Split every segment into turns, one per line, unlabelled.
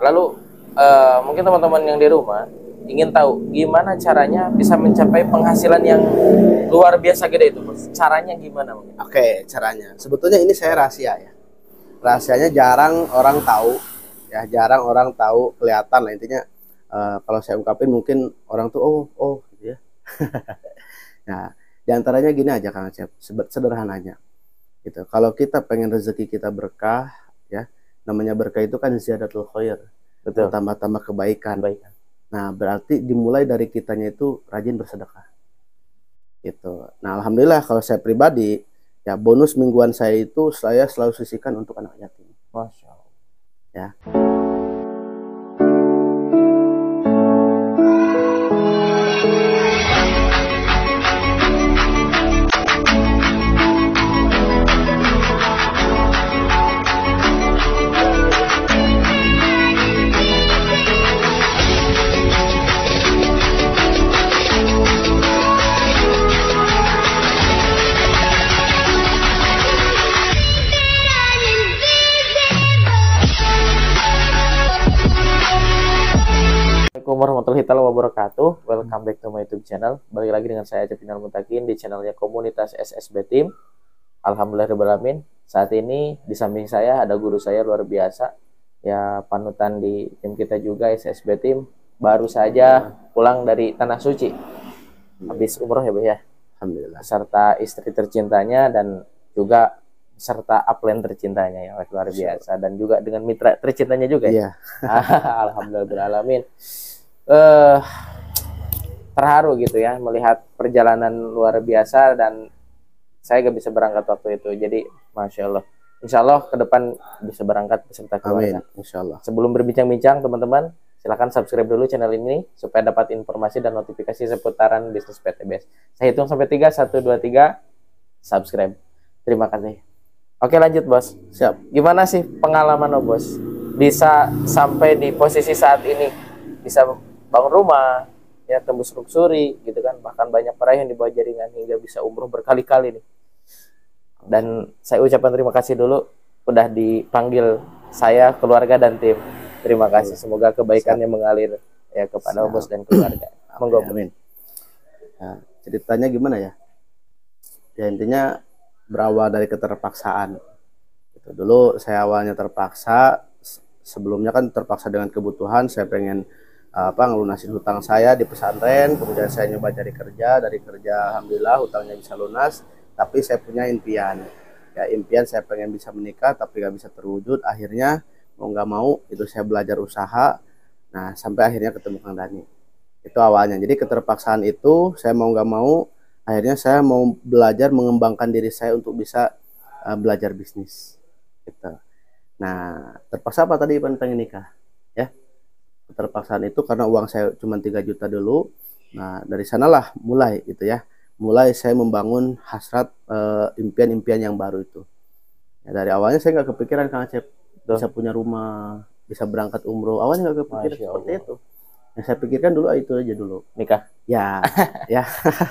Lalu mungkin teman-teman yang di rumah ingin tahu gimana caranya bisa mencapai penghasilan yang luar biasa gede itu, Bos. Caranya gimana mungkin?
Oke, caranya. Sebetulnya ini saya rahasia ya. Rahasianya jarang orang tahu, ya jarang orang tahu, kelihatan lah intinya. Kalau saya ungkapin mungkin orang tuh oh gitu ya. Nah, diantaranya gini aja Kang Acep, sederhananya. Gitu. Kalau kita pengen rezeki kita berkah, ya namanya berkah itu kan ziyadatul khair,
Betul.
tambah-tambah kebaikan.
Kebaikan.
Nah, berarti dimulai dari kitanya itu rajin bersedekah. Gitu. Nah, alhamdulillah kalau saya pribadi, ya bonus mingguan saya itu saya selalu sisihkan untuk anak yatim.
Masya Allah.
Ya.
Assalamualaikum warahmatullahi wabarakatuh. Welcome back to my YouTube channel. Balik lagi dengan saya Acep Mutakin di channelnya Komunitas SSB Team. Alhamdulillahirrahmanirrahim. Saat ini di samping saya ada guru saya luar biasa, ya panutan di tim kita juga SSB Team. Baru saja pulang dari Tanah Suci, habis umroh ya, Bah ya.
Alhamdulillah.
Serta istri tercintanya dan juga serta upline tercintanya yang luar biasa, dan juga dengan mitra tercintanya juga ya. Alhamdulillahirrahmanirrahim. Terharu gitu ya melihat perjalanan luar biasa, dan saya gak bisa berangkat waktu itu, jadi Masya Allah, Insya Allah ke depan bisa berangkat beserta keluarga.
Amin, Insya Allah.
Sebelum berbincang-bincang teman-teman, silahkan subscribe dulu channel ini supaya dapat informasi dan notifikasi seputaran bisnis PTBS. Saya hitung sampai 3, 1, 2, 3, subscribe. Terima kasih. Oke, lanjut Bos.
Siap.
Gimana sih pengalaman lo Bos bisa sampai di posisi saat ini, bisa bangun rumah, ya tembus luxury gitu kan, bahkan banyak peraih yang dibawa jaringan hingga bisa umroh berkali-kali nih. Dan saya ucapkan terima kasih dulu udah dipanggil saya, keluarga dan tim. Terima kasih, semoga kebaikannya mengalir ya kepada Bos dan keluarga. Monggo.
Amin. Nah, ceritanya gimana ya? Ya intinya berawal dari keterpaksaan. Gitu. Dulu saya awalnya terpaksa, sebelumnya kan terpaksa dengan kebutuhan, saya pengen ngelunasin hutang saya di pesantren, kemudian saya nyoba cari kerja, dari kerja alhamdulillah hutangnya bisa lunas, tapi saya punya impian, ya impian saya pengen bisa menikah tapi gak bisa terwujud. Akhirnya mau nggak mau itu saya belajar usaha, nah sampai akhirnya ketemu Kang Dani. Itu awalnya, jadi keterpaksaan itu saya mau nggak mau, akhirnya saya mau belajar mengembangkan diri saya untuk bisa belajar bisnis gitu. Nah terpaksa apa tadi pengen nikah ya. Keterpaksaan itu karena uang saya cuma 3 juta dulu. Nah dari sanalah mulai gitu ya, mulai saya membangun hasrat impian-impian yang baru itu ya. Dari awalnya saya nggak kepikiran Kang Acep bisa punya rumah, bisa berangkat umroh, awalnya nggak kepikiran seperti itu. Yang saya pikirkan dulu itu aja dulu,
Nikah
ya. Ya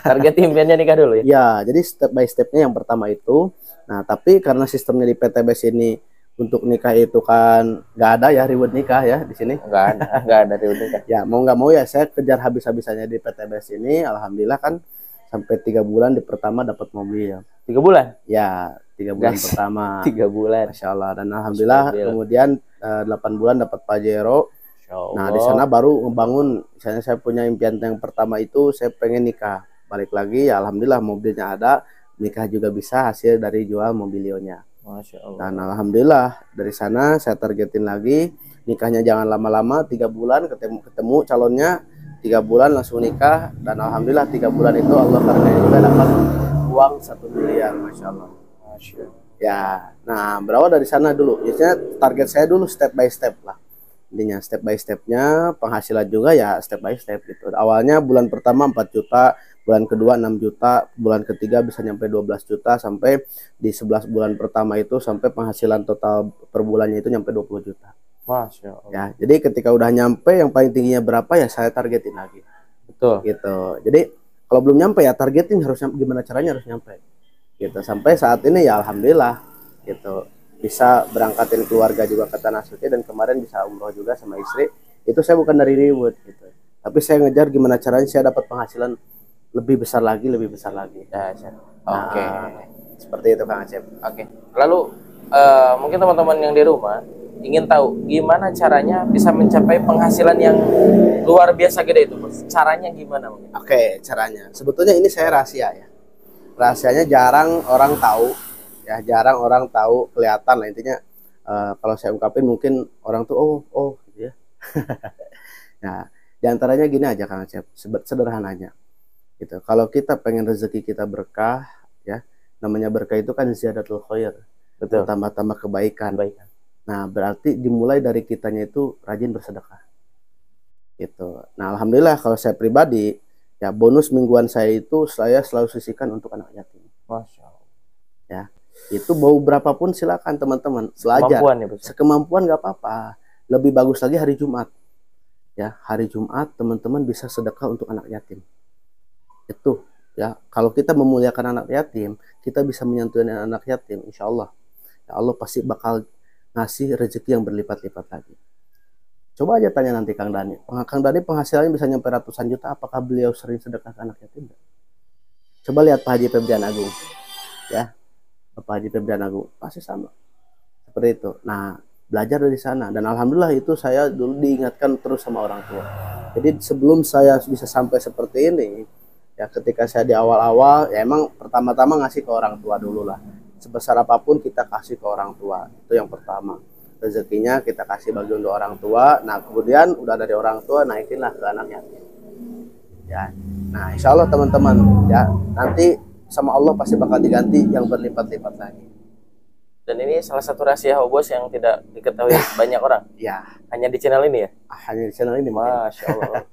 target impiannya nikah dulu ya.
Ya jadi step by stepnya yang pertama itu. Nah tapi karena sistemnya di PTBS ini untuk nikah itu kan nggak ada ya ribut nikah ya di sini.
Nggak ada ribut nikah.
Ya mau nggak mau ya saya kejar habis-habisannya di PTBS ini. Alhamdulillah kan sampai 3 bulan di pertama dapat mobil.
3 bulan?
Ya 3 bulan pertama.
3 bulan.
Masya Allah. Dan alhamdulillah kemudian 8 bulan dapat Pajero. Nah di sana baru ngebangun. Misalnya saya punya impian yang pertama itu saya pengen nikah. Balik lagi ya alhamdulillah mobilnya ada, nikah juga bisa hasil dari jual mobilionya.
Masya Allah.
Dan alhamdulillah dari sana saya targetin lagi nikahnya jangan lama-lama, 3 bulan ketemu calonnya, 3 bulan langsung nikah. Dan alhamdulillah 3 bulan itu Allah karunia juga dapat uang 1 miliar, Masya Allah.
Masya Allah.
Ya, nah berawal dari sana dulu. Biasanya target saya dulu step by step lah. Intinya step by stepnya, penghasilan juga ya step by step gitu. Awalnya bulan pertama 4 juta, bulan kedua 6 juta, bulan ketiga bisa nyampe 12 juta, sampai di 11 bulan pertama itu sampai penghasilan total per bulannya itu nyampe 20 juta.
Masya Allah.
Ya, jadi ketika udah nyampe yang paling tingginya berapa ya saya targetin lagi.
Betul.
Gitu. Jadi kalau belum nyampe ya targetin harus gimana caranya harus nyampe. Gitu. Sampai saat ini ya alhamdulillah gitu. bisa berangkatin keluarga juga ke Tanah Suci, dan kemarin bisa umroh juga sama istri. Itu saya bukan dari ribut gitu, tapi saya ngejar gimana caranya saya dapat penghasilan lebih besar lagi, lebih besar lagi.
Ya, Cep. Oke.
Seperti itu Kang Acep.
Oke. Lalu mungkin teman-teman yang di rumah ingin tahu gimana caranya bisa mencapai penghasilan yang luar biasa gede itu, Bos. Caranya gimana mungkin?
Oke, caranya. Sebetulnya ini saya rahasia ya. Rahasianya jarang orang tahu, ya jarang orang tahu, kelihatan lah intinya. Kalau saya ungkapin mungkin orang tuh oh gitu ya. Nah, diantaranya gini aja Kang Acep, sederhananya gitu. Kalau kita pengen rezeki kita berkah, ya namanya berkah itu kan ziyadatul khair,
Betul.
tambah-tambah kebaikan.
Baik.
Nah, berarti dimulai dari kitanya itu rajin bersedekah. Gitu. Nah, alhamdulillah kalau saya pribadi, ya bonus mingguan saya itu saya selalu sisihkan untuk anak yatim.
Masya Allah.
Ya, itu mau berapapun silakan teman-teman belajar.
Sekemampuan ya, Bos.
Sekemampuan nggak apa-apa. Lebih bagus lagi hari Jumat. Ya, hari Jumat teman-teman bisa sedekah untuk anak yatim. Itu ya, kalau kita memuliakan anak yatim, kita bisa menyentuh anak yatim, insya Allah ya Allah pasti bakal ngasih rezeki yang berlipat-lipat lagi. Coba aja tanya nanti Kang Dani penghasilannya bisa nyampe ratusan juta, apakah beliau sering sedekah ke anak yatim? Coba lihat Pak Haji Febrian Agung ya, Pak Haji Febrian Agung pasti sama seperti itu. Nah, belajar dari sana, dan alhamdulillah itu saya dulu diingatkan terus sama orang tua. Jadi sebelum saya bisa sampai seperti ini, ya ketika saya di awal-awal, ya emang pertama-tama ngasih ke orang tua dulu lah. Sebesar apapun kita kasih ke orang tua, itu yang pertama. Rezekinya kita kasih bagi untuk orang tua. Nah kemudian udah dari orang tua naikinlah ke anak yatim. Ya, nah insya Allah teman-teman ya nanti sama Allah pasti bakal diganti yang berlipat-lipat lagi.
Dan ini salah satu rahasia Bos yang tidak diketahui banyak orang.
Ya,
Hanya di channel ini ya.
hanya di channel ini.
Masya Allah.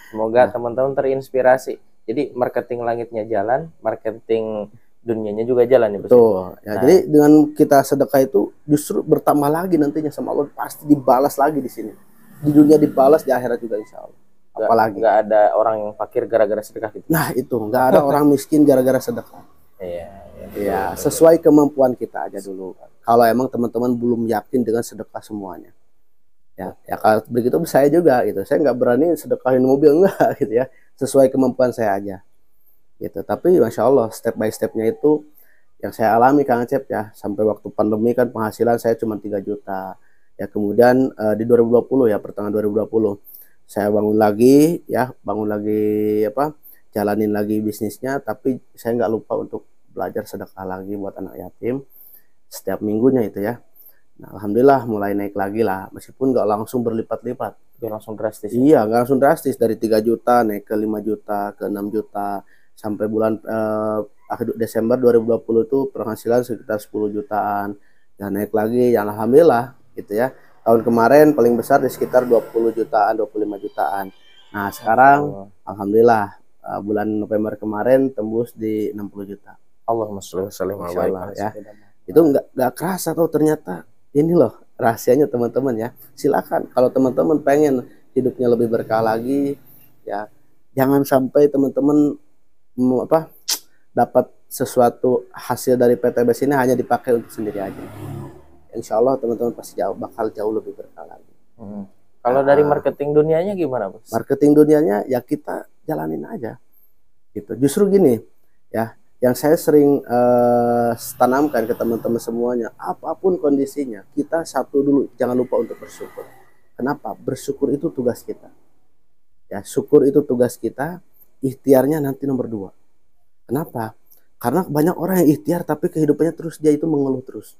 Semoga teman-teman terinspirasi. Jadi marketing langitnya jalan, marketing dunianya juga jalan ya, Bos.
Betul. Ya, jadi dengan kita sedekah itu justru bertambah lagi nantinya sama Allah, pasti dibalas lagi di sini. Di dunia dibalas, di akhirat juga insya Allah. Apalagi
nggak ada orang yang fakir gara-gara sedekah gitu.
Nah, itu nggak ada orang miskin gara-gara sedekah. Iya, sesuai kemampuan kita aja dulu. Kalau emang teman-teman belum yakin dengan sedekah semuanya. Ya kalau begitu saya juga gitu. Saya nggak berani sedekahin mobil enggak gitu ya. Sesuai kemampuan saya aja. Gitu. Tapi masya Allah step by stepnya itu yang saya alami Kang Acep ya, sampai waktu pandemi kan penghasilan saya cuma 3 juta ya. Kemudian di 2020 ya, pertengahan 2020 saya bangun lagi jalanin lagi bisnisnya, tapi saya nggak lupa untuk belajar sedekah lagi buat anak yatim setiap minggunya itu ya. Nah, alhamdulillah mulai naik lagi lah, meskipun nggak langsung berlipat-lipat.
Nggak langsung drastis.
Iya, nggak langsung drastis, dari 3 juta naik ke 5 juta, ke 6 juta, sampai bulan akhir Desember 2020 itu penghasilan sekitar 10 jutaan. Dan naik lagi, ya alhamdulillah gitu ya. Tahun kemarin paling besar di sekitar 20 jutaan, 25 jutaan. Nah, sekarang alhamdulillah bulan November kemarin tembus di 60 juta.
Allahumma sholli wa
ya. Itu nggak kerasa tuh ternyata. Ini loh rahasianya teman-teman ya. Silakan kalau teman-teman pengen hidupnya lebih berkah lagi ya, jangan sampai teman-teman dapat sesuatu hasil dari PTBS ini hanya dipakai untuk sendiri aja. Insya Allah teman-teman pasti bakal jauh lebih berkah lagi.
Kalau dari marketing dunianya gimana, Bos?
Marketing dunianya ya kita jalanin aja gitu. Justru gini ya, yang saya sering tanamkan ke teman-teman semuanya, apapun kondisinya, kita satu dulu, jangan lupa untuk bersyukur. Kenapa? Bersyukur itu tugas kita. Ya, syukur itu tugas kita, ikhtiarnya nanti nomor 2. Kenapa? Karena banyak orang yang ikhtiar tapi kehidupannya terus dia itu mengeluh terus.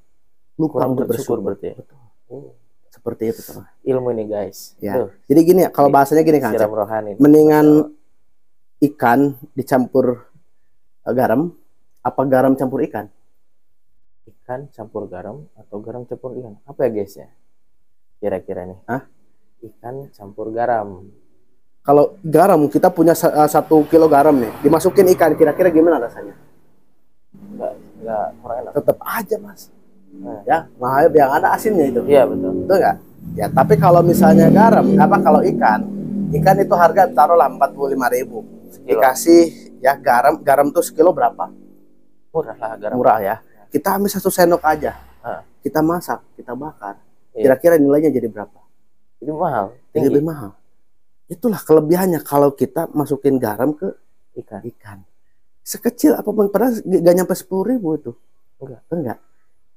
Lupa untuk bersyukur berarti. Betul. Seperti itu teman.
Ilmu ini guys.
Ya. Jadi gini ya, kalau bahasanya gini kan, mendingan ikan dicampur garam apa garam campur ikan?
Ikan campur garam atau garam campur ikan? Apa ya guys ya? Kira-kira nih. Ikan campur garam.
Kalau garam kita punya 1 kilo garam nih, dimasukin ikan, kira-kira gimana rasanya?
Enggak kurang enak.
Tetap aja mas. Ya, makanya yang ada asinnya itu.
Iya betul.
Betul nggak? Ya, tapi kalau misalnya garam, kalau ikan itu harga taruhlah 45.000. Dikasih ya garam tuh sekilo berapa?
Murah lah garam.
Murah ya. Kita ambil 1 sendok aja. kita masak, kita bakar,
Iya.
kira-kira nilainya jadi berapa?
Jadi mahal,
Jadi
tinggi
lebih mahal. Itulah kelebihannya kalau kita masukin garam ke
ikan.
ikan. Sekecil apapun, padahal gak nyampe 10.000 itu. Enggak.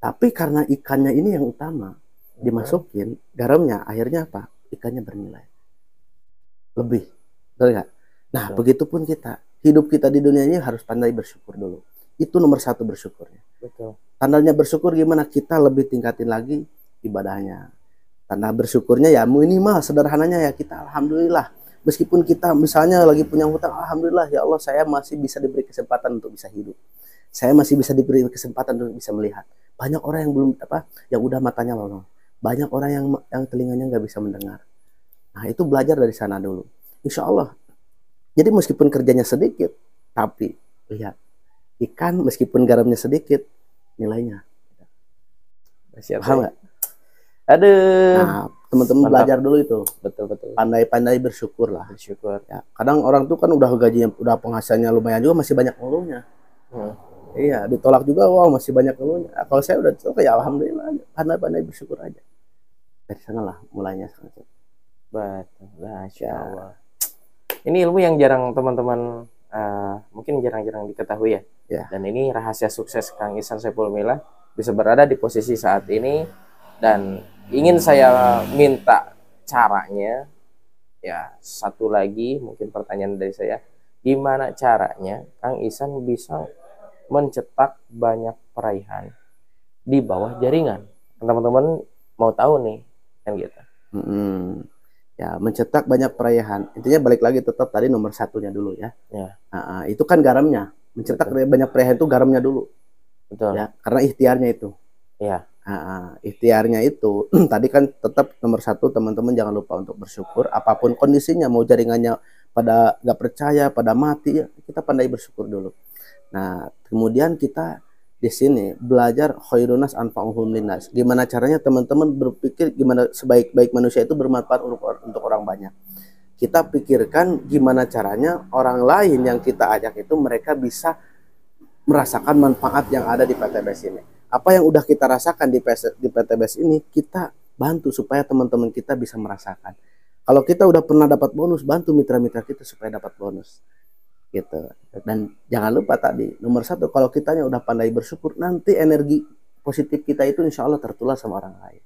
Tapi karena ikannya ini yang utama, dimasukin garamnya, akhirnya apa? Ikannya bernilai lebih. Betul nggak? Nah,
Betul.
begitupun kita. Hidup kita di dunia ini harus pandai bersyukur dulu. Itu nomor satu, bersyukurnya.
Betul.
Tandanya bersyukur gimana? Kita lebih tingkatin lagi ibadahnya. Tanda bersyukurnya ya minimal sederhananya ya kita alhamdulillah. Meskipun kita misalnya lagi punya hutang, alhamdulillah ya Allah saya masih bisa diberi kesempatan untuk bisa hidup. Saya masih bisa diberi kesempatan untuk bisa melihat. Banyak orang yang belum yang udah matanya lolong. Banyak orang yang telinganya nggak bisa mendengar. Nah itu belajar dari sana dulu. Insya Allah. Jadi meskipun kerjanya sedikit, tapi lihat ikan meskipun garamnya sedikit, nilainya. Paham nggak?
Aduh.
Nah teman-teman belajar dulu itu.
Betul.
Pandai-pandai bersyukur lah.
Bersyukur.
Ya, kadang orang tuh kan udah gajinya, udah penghasilannya lumayan juga masih banyak ngeluhnya. Iya, ditolak juga, wow masih banyak ngeluhnya. Nah, kalau saya udah ditolak ya alhamdulillah aja. Pandai-pandai bersyukur aja. Dari sanalah mulainya.
Betul. Masya Allah. Ini ilmu yang jarang teman-teman mungkin jarang-jarang diketahui ya.
Ya.
Dan ini rahasia sukses Kang Ihsan Saiful Milah bisa berada di posisi saat ini. Dan ingin saya minta caranya, ya satu lagi mungkin pertanyaan dari saya, gimana caranya Kang Ihsan bisa mencetak banyak peraihan di bawah jaringan? Teman-teman mau tahu nih kan gitu.
Ya mencetak banyak peraihan, intinya balik lagi tetap tadi nomor satunya dulu ya. Nah, itu kan garamnya, mencetak banyak peraihan itu garamnya dulu.
Betul.
Ya, karena ikhtiarnya itu.
Iya.
Ikhtiarnya itu tadi kan tetap nomor satu, teman-teman jangan lupa untuk bersyukur apapun kondisinya, mau jaringannya pada nggak percaya, pada mati, ya kita pandai bersyukur dulu. Nah kemudian kita di sini belajar khairunas anfa'uhum linnas. Gimana caranya teman-teman berpikir gimana sebaik-baik manusia itu bermanfaat untuk orang banyak. Kita pikirkan gimana caranya orang lain yang kita ajak itu mereka bisa merasakan manfaat yang ada di PTBS ini. Apa yang udah kita rasakan di PTBS ini, kita bantu supaya teman-teman kita bisa merasakan. Kalau kita udah pernah dapat bonus, bantu mitra-mitra kita supaya dapat bonus. Gitu. Dan jangan lupa tadi, nomor satu, kalau kitanya udah pandai bersyukur, nanti energi positif kita itu insya Allah tertular sama orang lain.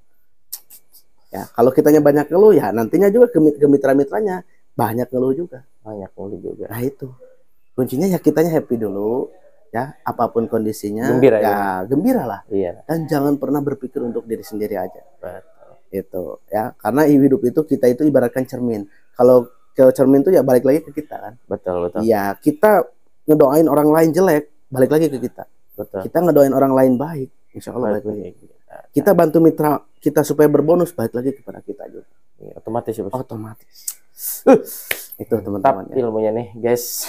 Ya, kalau kitanya banyak ngeluh, ya nantinya juga ke mitra-mitranya banyak ngeluh juga. Nah itu, kuncinya ya kitanya happy dulu. Ya, apapun kondisinya,
gembira,
ya gembira lah.
Iya.
Dan jangan pernah berpikir untuk diri sendiri aja.
Betul.
Itu ya, karena hidup itu kita itu ibaratkan cermin. Kalau ke cermin itu ya balik lagi ke kita kan.
Betul.
Iya, kita ngedoain orang lain jelek, balik lagi ke kita.
Betul.
Kita ngedoain orang lain baik, insya Allah balik lagi. Kita bantu mitra kita supaya berbonus, balik lagi kepada kita juga.
Ya, otomatis ya, Bos.
Otomatis. Itu teman-teman.
Ilmunya nih, guys.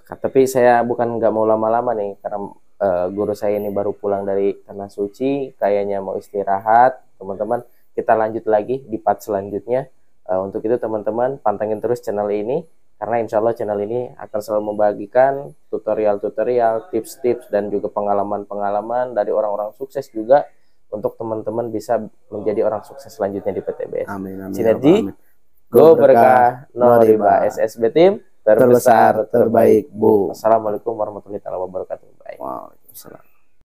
Tapi saya bukan nggak mau lama-lama nih karena guru saya ini baru pulang dari Tanah Suci, kayaknya mau istirahat. Teman-teman, kita lanjut lagi di part selanjutnya. Untuk itu teman-teman pantengin terus channel ini karena insya Allah channel ini akan selalu membagikan tutorial-tutorial, tips-tips dan juga pengalaman-pengalaman dari orang-orang sukses juga untuk teman-teman bisa menjadi orang sukses selanjutnya di PTBS.
Amin.
Sinergi, go berkah, no riba. SSB Team terbesar, terbaik, Bu. Assalamualaikum warahmatullahi wabarakatuh.
Waalaikumsalam.